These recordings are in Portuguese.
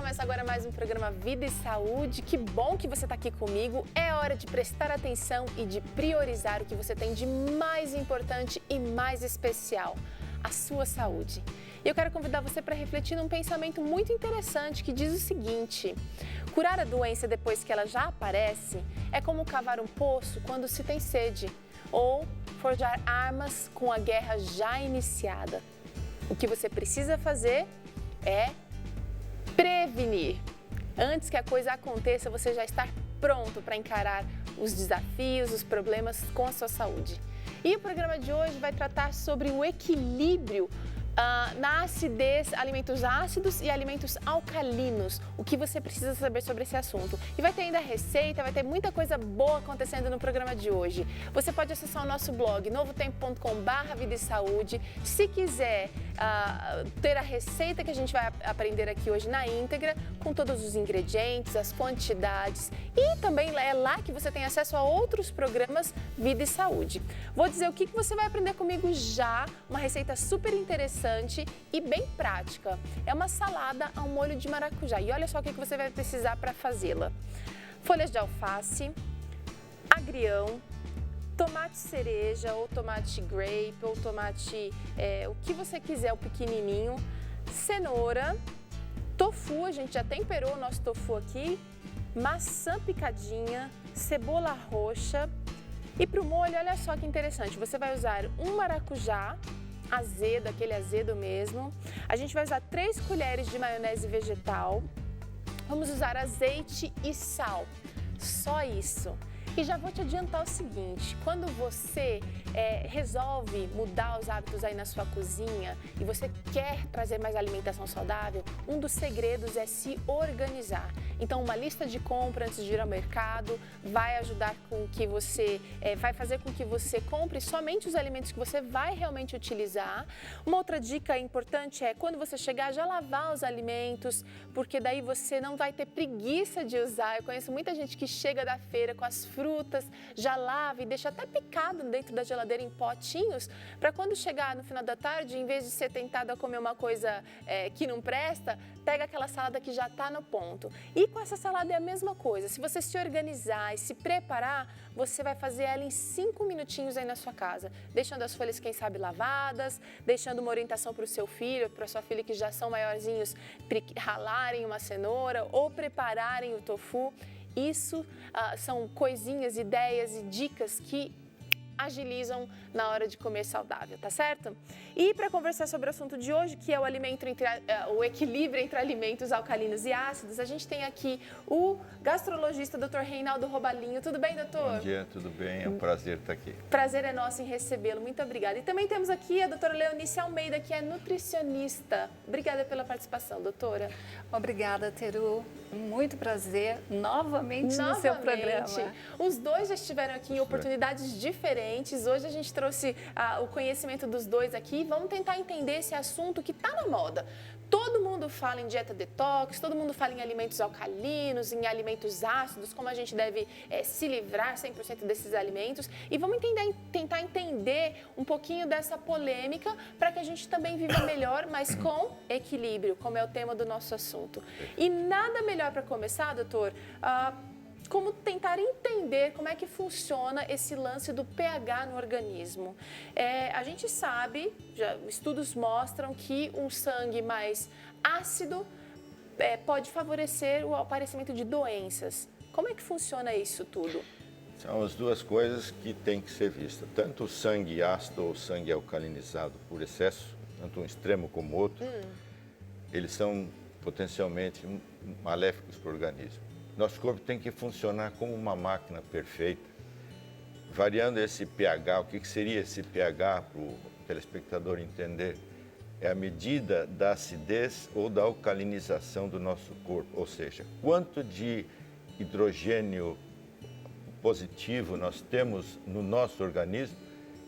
começa agora mais um programa Vida e Saúde. Que bom que você está aqui comigo. É hora de prestar atenção e de priorizar o que você tem de mais importante e mais especial, a sua saúde. E eu quero convidar você para refletir num pensamento muito interessante que diz o seguinte: curar a doença depois que ela já aparece é como cavar um poço quando se tem sede, ou forjar armas com a guerra já iniciada. O que você precisa fazer é prevenir. Antes que a coisa aconteça, você já está pronto para encarar os desafios, os problemas com a sua saúde. E o programa de hoje vai tratar sobre o equilíbrio na acidez, alimentos ácidos e alimentos alcalinos, o que você precisa saber sobre esse assunto. E vai ter ainda receita, vai ter muita coisa boa acontecendo no programa de hoje. Você pode acessar o nosso blog novotempo.com/vida e saúde. Se quiser ter a receita que a gente vai aprender aqui hoje na íntegra, com todos os ingredientes, as quantidades, e também é lá que você tem acesso a outros programas Vida e Saúde. Vou dizer o que você vai aprender comigo já, uma receita super interessante e bem prática. É uma salada ao molho de maracujá. E olha só o que você vai precisar para fazê-la: folhas de alface, agrião, tomate cereja ou tomate grape ou tomate, o que você quiser, o pequenininho, cenoura, tofu, a gente já temperou o nosso tofu aqui, maçã picadinha, cebola roxa. E para o molho, olha só que interessante, você vai usar um maracujá azedo, aquele azedo mesmo. A gente vai usar 3 colheres de maionese vegetal. Vamos usar azeite e sal, só isso. E já vou te adiantar o seguinte: quando você resolve mudar os hábitos aí na sua cozinha e você quer trazer mais alimentação saudável, um dos segredos é se organizar. Então, uma lista de compra antes de ir ao mercado vai ajudar com que você, vai fazer com que você compre somente os alimentos que você vai realmente utilizar. Uma outra dica importante é, quando você chegar, já lavar os alimentos, porque daí você não vai ter preguiça de usar. Eu conheço muita gente que chega da feira com as frutas, já lava e deixa até picado dentro da geladeira em potinhos, para quando chegar no final da tarde, em vez de ser tentado a comer uma coisa que não presta, pega aquela salada que já está no ponto. E com essa salada é a mesma coisa. Se você se organizar e se preparar, você vai fazer ela em 5 minutinhos aí na sua casa, deixando as folhas, quem sabe, lavadas, deixando uma orientação para o seu filho, para a sua filha que já são maiorzinhos, ralarem uma cenoura ou prepararem o tofu. Isso são coisinhas, ideias e dicas que agilizam na hora de comer saudável, tá certo? E para conversar sobre o assunto de hoje, que é o equilíbrio entre alimentos alcalinos e ácidos, a gente tem aqui o gastrologista Dr. Reinaldo Robalinho. Tudo bem, doutor? Bom dia, tudo bem? É um prazer estar aqui. Prazer é nosso em recebê-lo, muito obrigada. E também temos aqui a doutora Leonice Almeida, que é nutricionista. Obrigada pela participação, doutora. Obrigada, Teru. Muito prazer novamente no seu programa. Os dois já estiveram aqui em oportunidades diferentes. Hoje a gente trouxe o conhecimento dos dois aqui. Vamos tentar entender esse assunto que está na moda. Todo mundo fala em dieta detox, todo mundo fala em alimentos alcalinos, em alimentos ácidos, como a gente deve se livrar 100% desses alimentos. E vamos tentar entender um pouquinho dessa polêmica para que a gente também viva melhor, mas com equilíbrio, como é o tema do nosso assunto. E nada melhor para começar, doutor, como tentar entender como é que funciona esse lance do pH no organismo. A gente sabe, estudos mostram que um sangue mais ácido pode favorecer o aparecimento de doenças. Como é que funciona isso tudo? São as duas coisas que têm que ser vistas. Tanto o sangue ácido ou o sangue alcalinizado por excesso, tanto um extremo como o outro, eles são potencialmente maléficos para o organismo. Nosso corpo tem que funcionar como uma máquina perfeita, variando esse pH. O que seria esse pH para o telespectador entender? É a medida da acidez ou da alcalinização do nosso corpo, ou seja, quanto de hidrogênio positivo nós temos no nosso organismo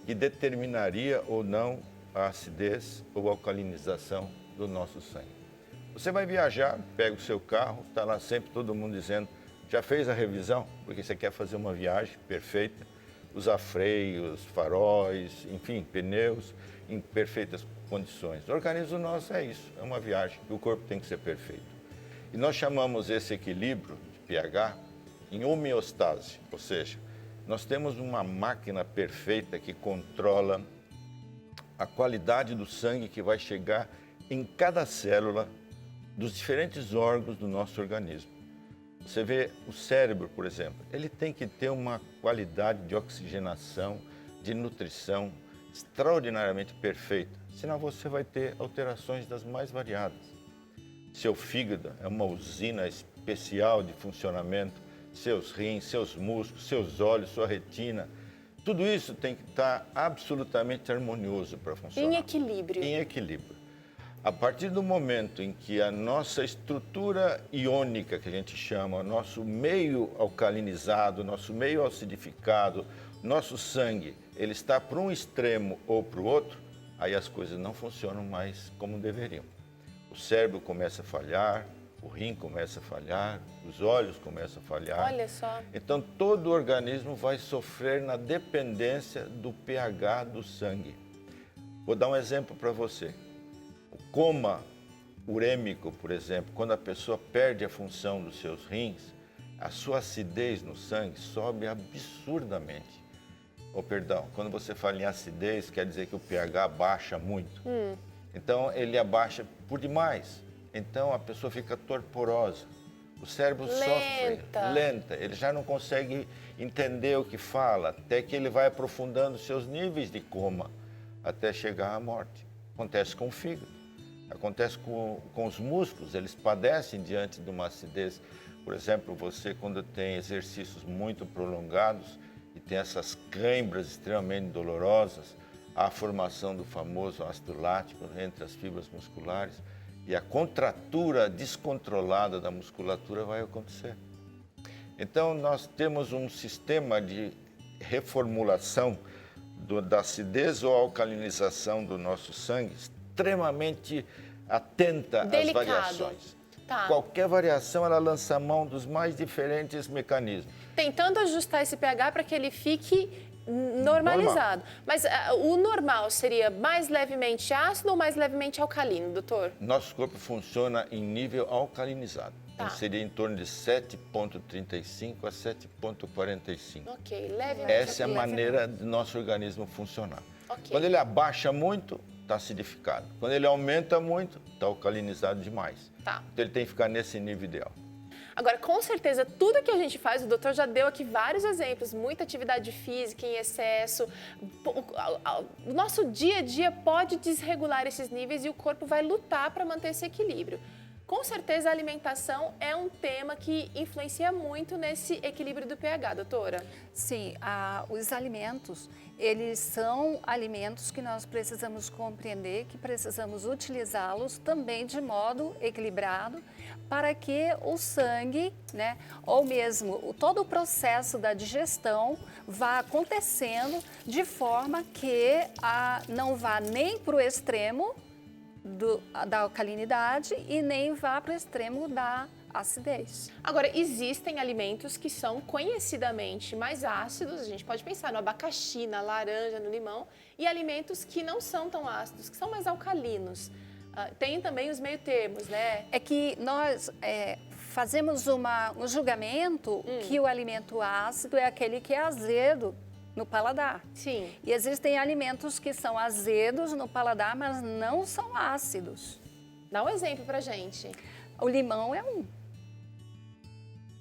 que determinaria ou não a acidez ou alcalinização do nosso sangue. Você vai viajar, pega o seu carro, está lá sempre todo mundo dizendo: já fez a revisão? Porque você quer fazer uma viagem perfeita, usar freios, faróis, enfim, pneus em perfeitas condições. O organismo nosso é isso, é uma viagem, o corpo tem que ser perfeito. E nós chamamos esse equilíbrio de pH em homeostase, ou seja, nós temos uma máquina perfeita que controla a qualidade do sangue que vai chegar em cada célula dos diferentes órgãos do nosso organismo. Você vê o cérebro, por exemplo, ele tem que ter uma qualidade de oxigenação, de nutrição extraordinariamente perfeita, senão você vai ter alterações das mais variadas. Seu fígado é uma usina especial de funcionamento, seus rins, seus músculos, seus olhos, sua retina, tudo isso tem que estar absolutamente harmonioso para funcionar. Em equilíbrio. Em equilíbrio. A partir do momento em que a nossa estrutura iônica, que a gente chama, nosso meio alcalinizado, nosso meio acidificado, nosso sangue, ele está para um extremo ou para o outro, aí as coisas não funcionam mais como deveriam. O cérebro começa a falhar, o rim começa a falhar, os olhos começam a falhar. Olha só. Então, todo o organismo vai sofrer na dependência do pH do sangue. Vou dar um exemplo para você. O coma urêmico, por exemplo, quando a pessoa perde a função dos seus rins, a sua acidez no sangue sobe absurdamente. Perdão, quando você fala em acidez, quer dizer que o pH baixa muito. Então, ele abaixa por demais. Então, a pessoa fica torporosa. O cérebro sofre, lenta. Ele já não consegue entender o que fala, até que ele vai aprofundando seus níveis de coma, até chegar à morte. Acontece com o fígado, acontece com os músculos, eles padecem diante de uma acidez. Por exemplo, você quando tem exercícios muito prolongados e tem essas câimbras extremamente dolorosas, há a formação do famoso ácido lático entre as fibras musculares, e a contratura descontrolada da musculatura vai acontecer. Então, nós temos um sistema de reformulação da acidez ou alcalinização do nosso sangue extremamente atenta às variações. Tá. Qualquer variação, ela lança a mão dos mais diferentes mecanismos. Tentando ajustar esse pH para que ele fique normalizado. Mas o normal seria mais levemente ácido ou mais levemente alcalino, doutor? Nosso corpo funciona em nível alcalinizado. Tá. Então, seria em torno de 7,35 a 7,45. Ok, levemente. Essa é a maneira do nosso organismo funcionar. Ok. Quando ele abaixa muito, está acidificado. Quando ele aumenta muito, está alcalinizado demais. Tá. Então, ele tem que ficar nesse nível ideal. Agora, com certeza, tudo que a gente faz, o doutor já deu aqui vários exemplos, muita atividade física em excesso, o nosso dia a dia pode desregular esses níveis e o corpo vai lutar para manter esse equilíbrio. Com certeza, a alimentação é um tema que influencia muito nesse equilíbrio do pH, doutora. Sim, os alimentos, eles são alimentos que nós precisamos compreender, que precisamos utilizá-los também de modo equilibrado, para que o sangue, né, ou mesmo todo o processo da digestão vá acontecendo de forma que não vá nem para o extremo da alcalinidade e nem vá para o extremo da acidez. Agora, existem alimentos que são conhecidamente mais ácidos, a gente pode pensar no abacaxi, na laranja, no limão, e alimentos que não são tão ácidos, que são mais alcalinos. Tem também os meio termos, né? É que nós fazemos um julgamento que o alimento ácido é aquele que é azedo no paladar. Sim. E existem alimentos que são azedos no paladar, mas não são ácidos. Dá um exemplo pra gente. O limão é um.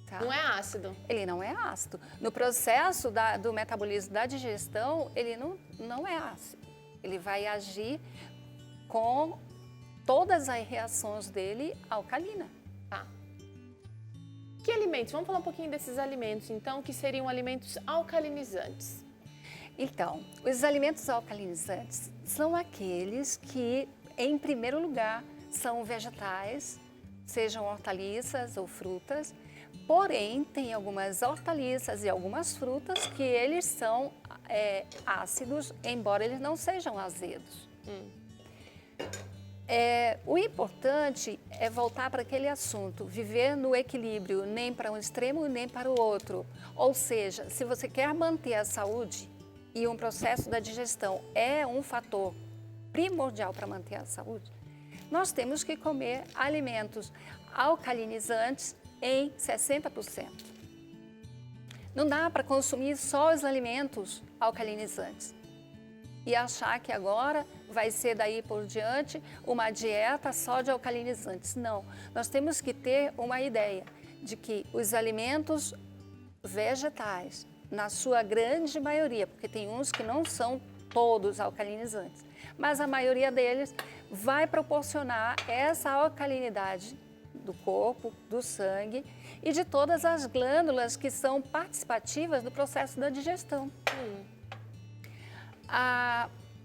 Tá? Não é ácido. Ele não é ácido. No processo do metabolismo da digestão, ele não é ácido. Ele vai agir com todas as reações dele alcalina. Tá. Que alimentos? Vamos falar um pouquinho desses alimentos, então, que seriam alimentos alcalinizantes. Então, os alimentos alcalinizantes são aqueles que, em primeiro lugar, são vegetais, sejam hortaliças ou frutas, porém, tem algumas hortaliças e algumas frutas que eles são ácidos, embora eles não sejam azedos. O importante é voltar para aquele assunto, viver no equilíbrio, nem para um extremo nem para o outro. Ou seja, se você quer manter a saúde e um processo da digestão é um fator primordial para manter a saúde, nós temos que comer alimentos alcalinizantes em 60%. Não dá para consumir só os alimentos alcalinizantes e achar que agora vai ser daí por diante uma dieta só de alcalinizantes. Não, nós temos que ter uma ideia de que os alimentos vegetais, na sua grande maioria, porque tem uns que não são todos alcalinizantes, mas a maioria deles vai proporcionar essa alcalinidade do corpo, do sangue e de todas as glândulas que são participativas do processo da digestão.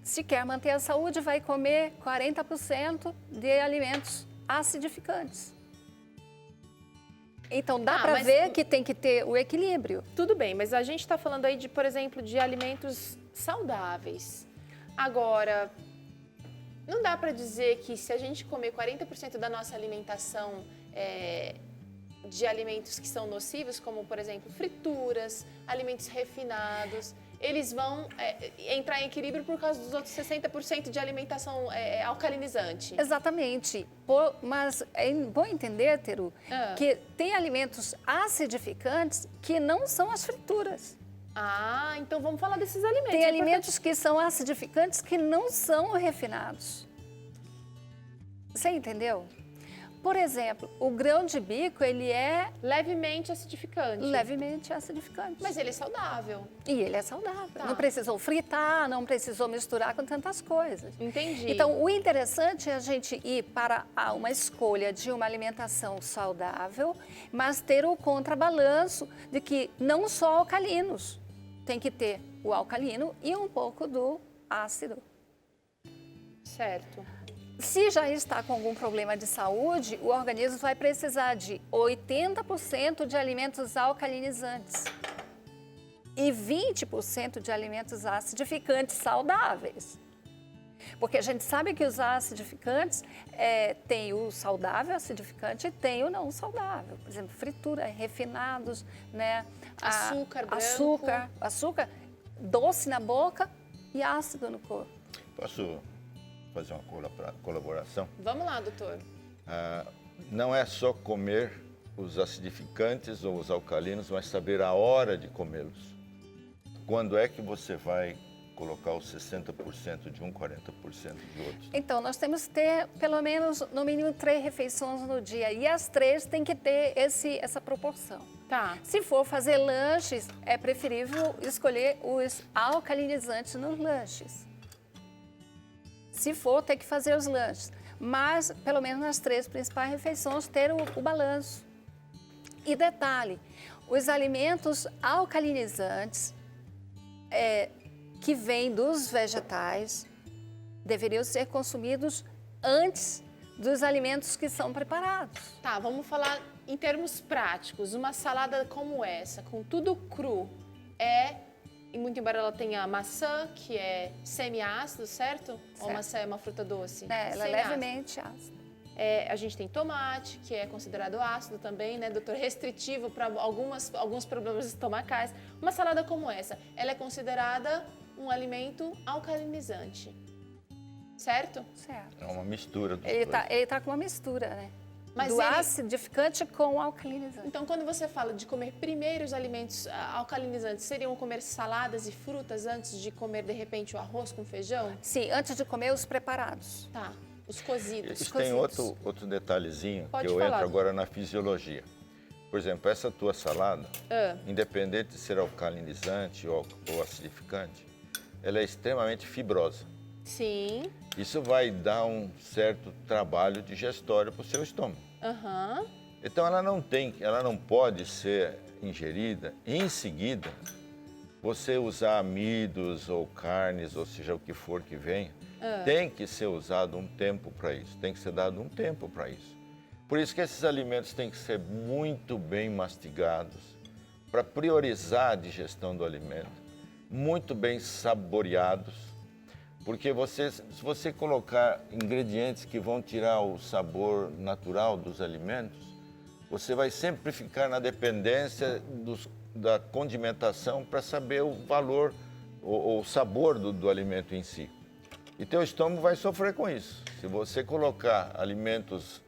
Se quer manter a saúde, vai comer 40% de alimentos acidificantes. Então, dá para ver que tem que ter o equilíbrio. Tudo bem, mas a gente está falando aí de, por exemplo, de alimentos saudáveis. Agora, não dá para dizer que se a gente comer 40% da nossa alimentação de alimentos que são nocivos, como, por exemplo, frituras, alimentos refinados, eles vão entrar em equilíbrio por causa dos outros 60% de alimentação alcalinizante. Exatamente. Mas é bom entender, Teru, que tem alimentos acidificantes que não são as frituras. Ah, então vamos falar desses alimentos. Tem alimentos que são acidificantes que não são refinados. Você entendeu? Por exemplo, o grão de bico, ele é levemente acidificante. Levemente acidificante. Mas ele é saudável. E ele é saudável. Tá. Não precisou fritar, não precisou misturar com tantas coisas. Entendi. Então, o interessante é a gente ir para uma escolha de uma alimentação saudável, mas ter o contrabalanço de que não só alcalinos. Tem que ter o alcalino e um pouco do ácido. Certo. Se já está com algum problema de saúde, o organismo vai precisar de 80% de alimentos alcalinizantes e 20% de alimentos acidificantes saudáveis. Porque a gente sabe que os acidificantes tem o saudável acidificante e tem o não saudável. Por exemplo, fritura, refinados, né? Açúcar branco. Açúcar doce na boca e ácido no corpo. Posso fazer uma colaboração? Vamos lá, doutor. Não é só comer os acidificantes ou os alcalinos, mas saber a hora de comê-los. Quando é que você vai colocar os 60% de um, 40% de outros? Então, nós temos que ter pelo menos, no mínimo, 3 refeições no dia. E as 3 têm que ter essa proporção. Tá. Se for fazer lanches, é preferível escolher os alcalinizantes nos lanches. Se for, tem que fazer os lanches. Mas, pelo menos nas 3 principais refeições, ter o balanço. E detalhe, os alimentos alcalinizantes que vêm dos vegetais deveriam ser consumidos antes dos alimentos que são preparados. Tá, vamos falar em termos práticos. Uma salada como essa, com tudo cru, e muito embora ela tenha maçã, que é semiácido, certo? Ou maçã é uma fruta doce? Ela é levemente ácida. A gente tem tomate, que é considerado ácido também, né, doutor? Restritivo para alguns problemas estomacais. Uma salada como essa, ela é considerada um alimento alcalinizante, certo? Certo. É uma mistura dos Ele dois. tá com uma mistura, né? Mas do acidificante com o alcalinizante. Então, quando você fala de comer primeiro os alimentos alcalinizantes, seriam comer saladas e frutas antes de comer, de repente, o arroz com feijão? Sim, antes de comer os preparados. Tá, os cozidos. Isso tem outro detalhezinho Pode que eu falar. entro agora na fisiologia. Por exemplo, essa tua salada, independente de ser alcalinizante ou acidificante, ela é extremamente fibrosa. Sim. Isso vai dar um certo trabalho digestório para o seu estômago. Então ela não pode ser ingerida e em seguida você usar amidos ou carnes, ou seja o que for que venha, tem que ser usado um tempo para isso, tem que ser dado um tempo para isso. Por isso que esses alimentos têm que ser muito bem mastigados para priorizar a digestão do alimento, muito bem saboreados. Porque se você colocar ingredientes que vão tirar o sabor natural dos alimentos, você vai sempre ficar na dependência da condimentação para saber o valor, o sabor do alimento em si. E teu estômago vai sofrer com isso. Se você colocar alimentos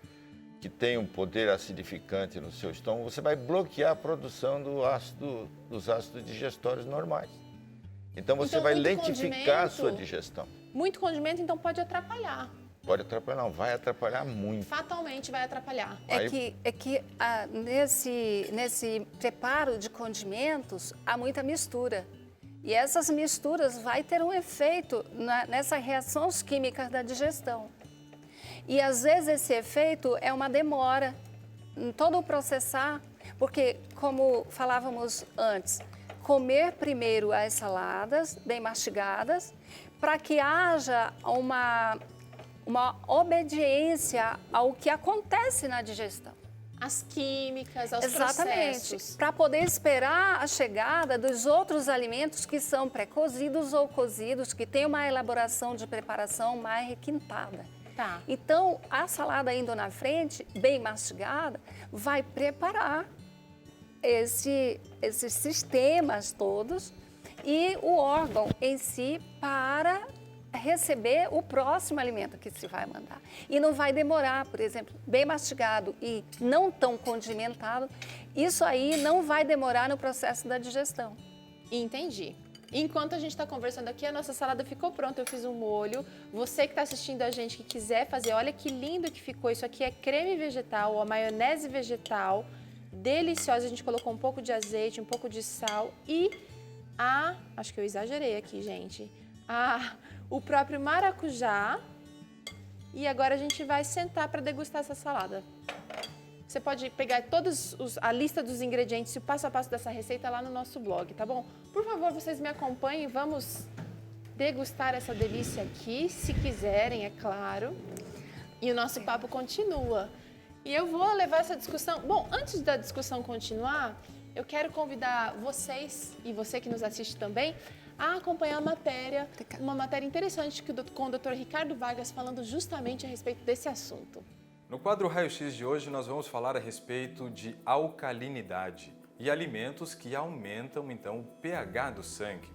que tem um poder acidificante no seu estômago, você vai bloquear a produção dos ácidos digestórios normais. Então você vai lentificar a sua digestão. Muito condimento, então, pode atrapalhar. Pode atrapalhar, não, vai atrapalhar muito. Fatalmente vai atrapalhar. Nesse preparo de condimentos há muita mistura. E essas misturas vai ter um efeito nessas reações químicas da digestão. E às vezes esse efeito é uma demora em todo o processar, porque como falávamos antes, comer primeiro as saladas bem mastigadas, para que haja uma obediência ao que acontece na digestão. As químicas, aos Exatamente, processos. para poder esperar a chegada dos outros alimentos que são pré-cozidos ou cozidos, que têm uma elaboração de preparação mais requintada. Tá. Então, a salada indo na frente, bem mastigada, vai preparar esses sistemas todos e o órgão em si para receber o próximo alimento que se vai mandar. E não vai demorar, por exemplo, bem mastigado e não tão condimentado, isso aí não vai demorar no processo da digestão. Entendi. Enquanto a gente está conversando aqui, a nossa salada ficou pronta, eu fiz um molho. Você que está assistindo a gente, que quiser fazer, olha que lindo que ficou. Isso aqui é creme vegetal ou a maionese vegetal, deliciosa. A gente colocou um pouco de azeite, um pouco de sal e acho que eu exagerei aqui, gente, o próprio maracujá. E agora a gente vai sentar para degustar essa salada. Você pode pegar a lista dos ingredientes e o passo a passo dessa receita lá no nosso blog, tá bom? Por favor, vocês me acompanhem, vamos degustar essa delícia aqui, se quiserem, é claro. E o nosso papo continua. E eu vou levar essa discussão... Bom, antes da discussão continuar, eu quero convidar vocês, e você que nos assiste também, a acompanhar a matéria, uma matéria interessante com o Dr. Ricardo Vargas falando justamente a respeito desse assunto. No quadro Raio-X de hoje, nós vamos falar a respeito de alcalinidade e alimentos que aumentam, então, o pH do sangue.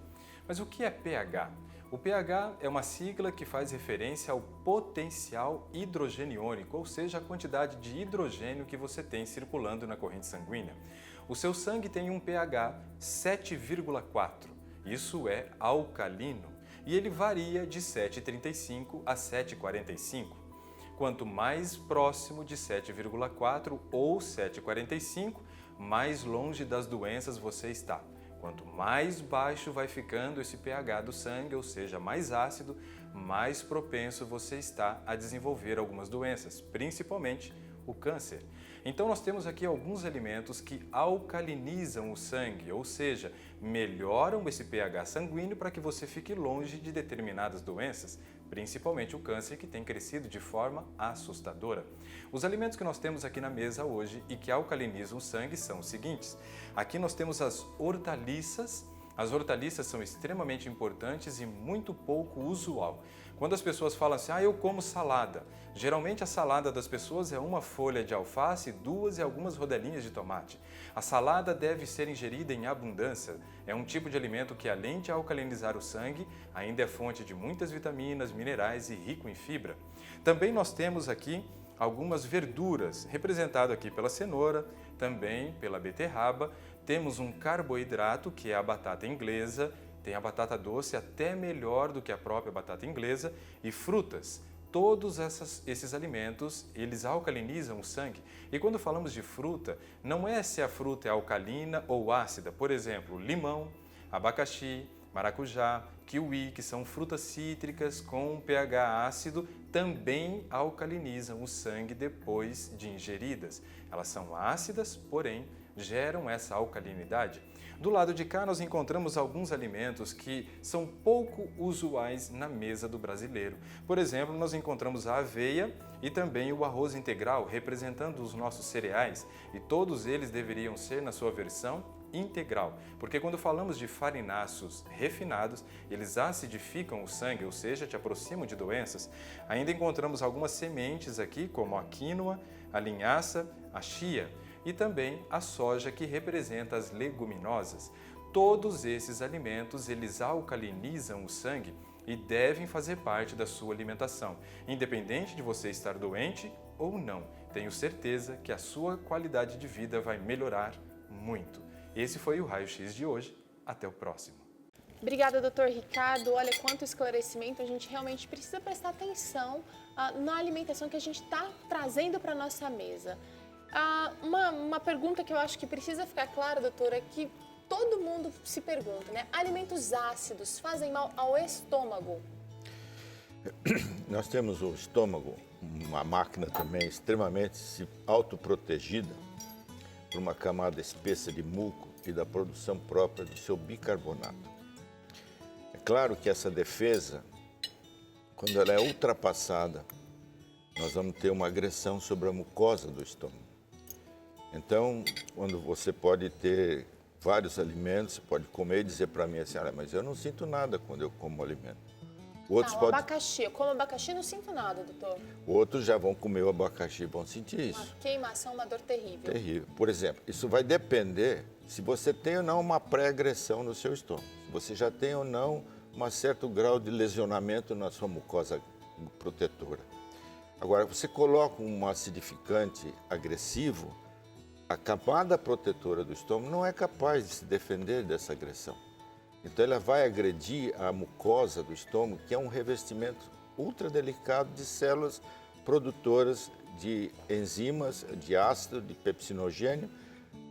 Mas o que é pH? O pH é uma sigla que faz referência ao potencial hidrogeniônico, ou seja, a quantidade de hidrogênio que você tem circulando na corrente sanguínea. O seu sangue tem um pH 7,4, isso é alcalino, e ele varia de 7,35 a 7,45. Quanto mais próximo de 7,4 ou 7,45, mais longe das doenças você está. Quanto mais baixo vai ficando esse pH do sangue, ou seja, mais ácido, mais propenso você está a desenvolver algumas doenças, principalmente o câncer. Então nós temos aqui alguns alimentos que alcalinizam o sangue, ou seja, melhoram esse pH sanguíneo para que você fique longe de determinadas doenças, principalmente o câncer, que tem crescido de forma assustadora. Os alimentos que nós temos aqui na mesa hoje e que alcalinizam o sangue são os seguintes. Aqui nós temos as hortaliças. As hortaliças são extremamente importantes e muito pouco usual. Quando as pessoas falam assim, eu como salada, geralmente a salada das pessoas é uma folha de alface, 2 e algumas rodelinhas de tomate. A salada deve ser ingerida em abundância. É um tipo de alimento que, além de alcalinizar o sangue, ainda é fonte de muitas vitaminas, minerais e rico em fibra. Também nós temos aqui algumas verduras, representado aqui pela cenoura, também pela beterraba. Temos um carboidrato, que é a batata inglesa, tem a batata doce até melhor do que a própria batata inglesa, e frutas. Todos esses alimentos, eles alcalinizam o sangue. E quando falamos de fruta, não é se a fruta é alcalina ou ácida. Por exemplo, limão, abacaxi, maracujá, kiwi, que são frutas cítricas com pH ácido, também alcalinizam o sangue depois de ingeridas. Elas são ácidas, porém, geram essa alcalinidade. Do lado de cá, nós encontramos alguns alimentos que são pouco usuais na mesa do brasileiro. Por exemplo, nós encontramos a aveia e também o arroz integral, representando os nossos cereais, e todos eles deveriam ser na sua versão integral, porque quando falamos de farináceos refinados, eles acidificam o sangue, ou seja, te aproximam de doenças. Ainda encontramos algumas sementes aqui, como a quinoa, a linhaça, a chia, e também a soja, que representa as leguminosas. Todos esses alimentos, eles alcalinizam o sangue e devem fazer parte da sua alimentação, independente de você estar doente ou não. tenho certeza que a sua qualidade de vida vai melhorar muito. Esse foi o Raio X de hoje. Até o próximo. Obrigada, doutor Ricardo. Olha, quanto esclarecimento, a gente realmente precisa prestar atenção na alimentação que a gente está trazendo para a nossa mesa. Uma pergunta que eu acho que precisa ficar clara, doutora, é que todo mundo se pergunta, né? Alimentos ácidos fazem mal ao estômago? Nós temos o estômago, uma máquina também extremamente autoprotegida por uma camada espessa de muco e da produção própria do seu bicarbonato. É claro que essa defesa, quando ela é ultrapassada, nós vamos ter uma agressão sobre a mucosa do estômago. Então, quando você pode ter vários alimentos, você pode comer e dizer para mim assim, mas eu não sinto nada quando eu como o alimento. Outros abacaxi, eu como abacaxi e não sinto nada, doutor. Outros já vão comer o abacaxi e vão sentir isso. Uma queimação, uma dor terrível. Terrível. Por exemplo, isso vai depender se você tem ou não uma pré-agressão no seu estômago. Se você já tem ou não um certo grau de lesionamento na sua mucosa protetora. Agora, você coloca um acidificante agressivo, a camada protetora do estômago não é capaz de se defender dessa agressão. Então, ela vai agredir a mucosa do estômago, que é um revestimento ultra delicado de células produtoras de enzimas, de ácido, de pepsinogênio,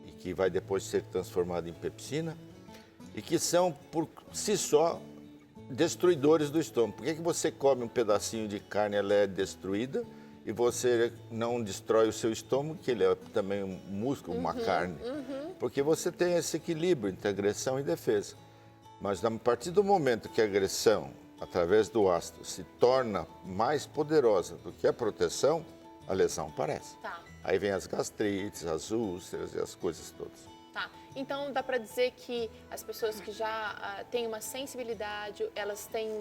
e que vai depois ser transformado em pepsina, e que são, por si só, destruidores do estômago. Por que você come um pedacinho de carne, ela é destruída, e você não destrói o seu estômago, que ele é também um músculo, uma carne? Porque você tem esse equilíbrio entre agressão e defesa. Mas a partir do momento que a agressão, através do ácido, se torna mais poderosa do que a proteção, a lesão aparece. Tá. Aí vem as gastrites, as úlceras e as coisas todas. Tá. Então, dá para dizer que as pessoas que já têm uma sensibilidade, elas têm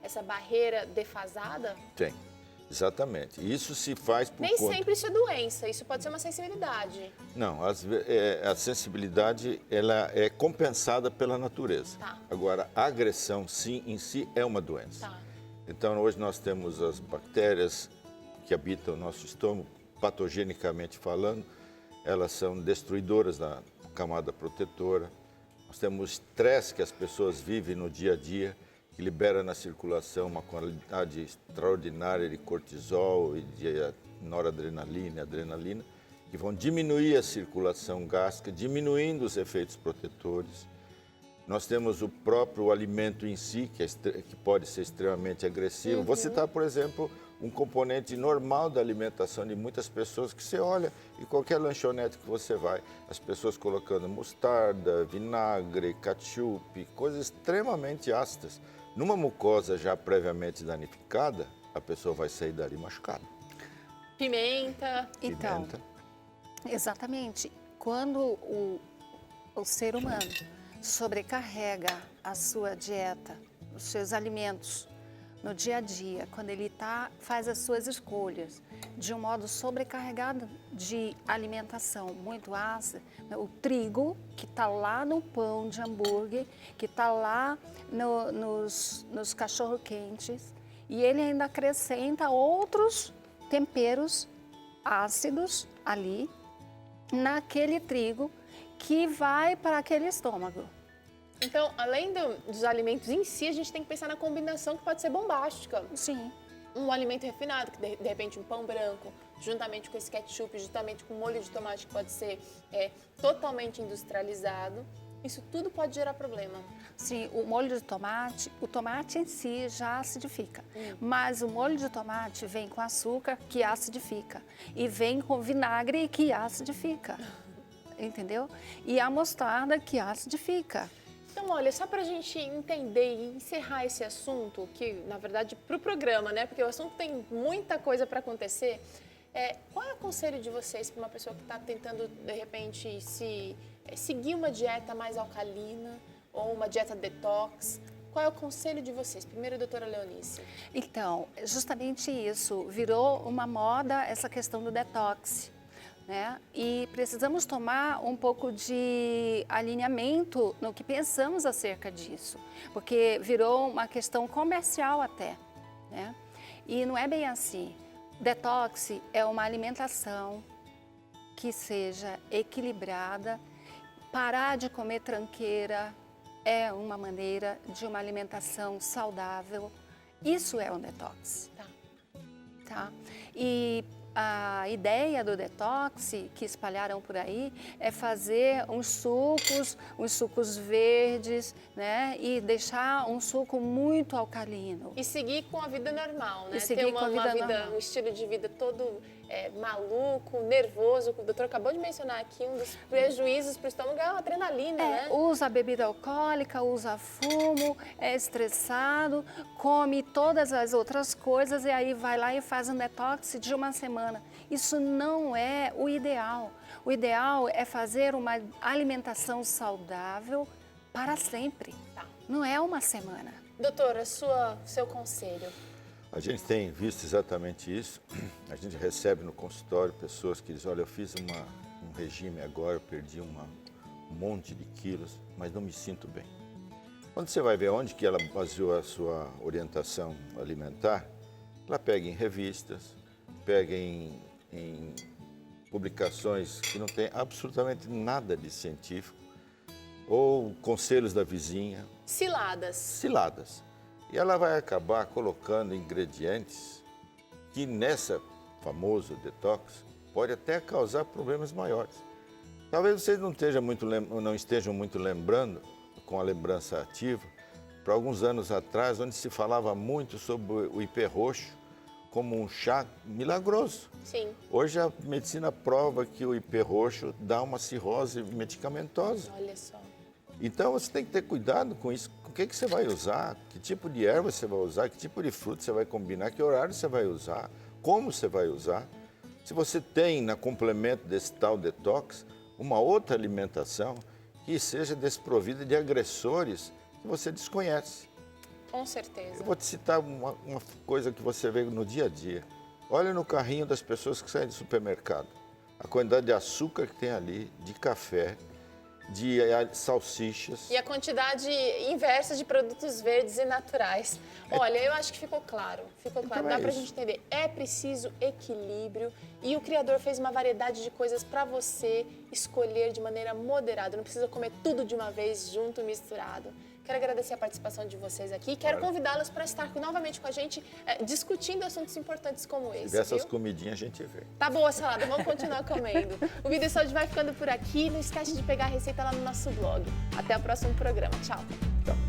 essa barreira defasada? Tem, exatamente. Isso se faz por Nem conta... sempre isso é doença, isso pode ser uma sensibilidade. Não, a sensibilidade ela é compensada pela natureza. Tá. Agora, a agressão, sim, em si, é uma doença. Tá. Então, hoje nós temos as bactérias que habitam o nosso estômago, patogenicamente falando, elas são destruidoras da camada protetora. Nós temos o estresse que as pessoas vivem no dia a dia, que libera na circulação uma quantidade extraordinária de cortisol e de noradrenalina e adrenalina, que vão diminuir a circulação gástrica, diminuindo os efeitos protetores. Nós temos o próprio alimento em si, que pode ser extremamente agressivo. Vou citar, por exemplo, um componente normal da alimentação de muitas pessoas que você olha em qualquer lanchonete que você vai, as pessoas colocando mostarda, vinagre, ketchup, coisas extremamente ácidas. Numa mucosa já previamente danificada, a pessoa vai sair dali machucada. Pimenta. Então, exatamente. Quando o ser humano sobrecarrega a sua dieta, os seus alimentos no dia a dia, quando ele faz as suas escolhas de um modo sobrecarregado de alimentação muito ácida, o trigo que está lá no pão de hambúrguer, que está lá nos cachorro-quentes, e ele ainda acrescenta outros temperos ácidos ali naquele trigo que vai para aquele estômago. Então, além dos alimentos em si, a gente tem que pensar na combinação que pode ser bombástica. Sim. Um alimento refinado, que de repente um pão branco, juntamente com esse ketchup, juntamente com molho de tomate que pode ser totalmente industrializado, isso tudo pode gerar problema. Sim, o molho de tomate, o tomate em si já acidifica, mas o molho de tomate vem com açúcar que acidifica e vem com vinagre que acidifica, entendeu? E a mostarda que acidifica. Então, olha, só para a gente entender e encerrar esse assunto, que na verdade para o programa, né? Porque o assunto tem muita coisa para acontecer. Qual é o conselho de vocês para uma pessoa que está tentando, de repente, seguir uma dieta mais alcalina ou uma dieta detox? Qual é o conselho de vocês? Primeiro, doutora Leonice. Então, justamente isso, virou uma moda essa questão do detox, né? E precisamos tomar um pouco de alinhamento no que pensamos acerca disso, porque virou uma questão comercial até, né? E não é bem assim. Detox é uma alimentação que seja equilibrada. Parar de comer tranqueira é uma maneira de uma alimentação saudável. Isso é um detox. Tá? E a ideia do detox que espalharam por aí é fazer uns sucos verdes, né? E deixar um suco muito alcalino. E seguir com a vida normal, né? E seguir com a vida normal. Um estilo de vida todo maluco, nervoso. O doutor acabou de mencionar aqui, um dos prejuízos para o estômago é a adrenalina, né? Usa bebida alcoólica, usa fumo, é estressado, come todas as outras coisas e aí vai lá e faz um detox de uma semana. Isso não é o ideal. O ideal é fazer uma alimentação saudável para sempre. Não é uma semana. Doutora, seu conselho? A gente tem visto exatamente isso. A gente recebe no consultório pessoas que dizem, olha, eu fiz um regime agora, eu perdi um monte de quilos, mas não me sinto bem. Quando você vai ver onde que ela baseou a sua orientação alimentar, ela pega em revistas, pega em publicações que não tem absolutamente nada de científico, ou conselhos da vizinha. Ciladas. E ela vai acabar colocando ingredientes que nessa famoso detox pode até causar problemas maiores. Talvez vocês não estejam muito lembrando, com a lembrança ativa, para alguns anos atrás, onde se falava muito sobre o ipê roxo como um chá milagroso. Sim. Hoje a medicina prova que o ipê roxo dá uma cirrose medicamentosa. Olha só. Então você tem que ter cuidado com isso. O que você vai usar? Que tipo de erva você vai usar? Que tipo de fruta você vai combinar? Que horário você vai usar? Como você vai usar? Se você tem, na complemento desse tal detox, uma outra alimentação que seja desprovida de agressores que você desconhece. Com certeza. Eu vou te citar uma coisa que você vê no dia a dia. Olha no carrinho das pessoas que saem do supermercado. A quantidade de açúcar que tem ali, de café, de salsichas. E a quantidade inversa de produtos verdes e naturais. Olha, eu acho que ficou claro. Dá pra gente entender. É preciso equilíbrio e o Criador fez uma variedade de coisas para você escolher de maneira moderada. Não precisa comer tudo de uma vez, junto, misturado. Quero agradecer a participação de vocês aqui. Quero convidá-los para estar novamente com a gente discutindo assuntos importantes como esse. Se tiver essas comidinhas, a gente vê. Tá boa a salada, vamos continuar comendo. O Vida e Saúde vai ficando por aqui. Não esquece de pegar a receita lá no nosso blog. Até o próximo programa. Tchau. Tchau.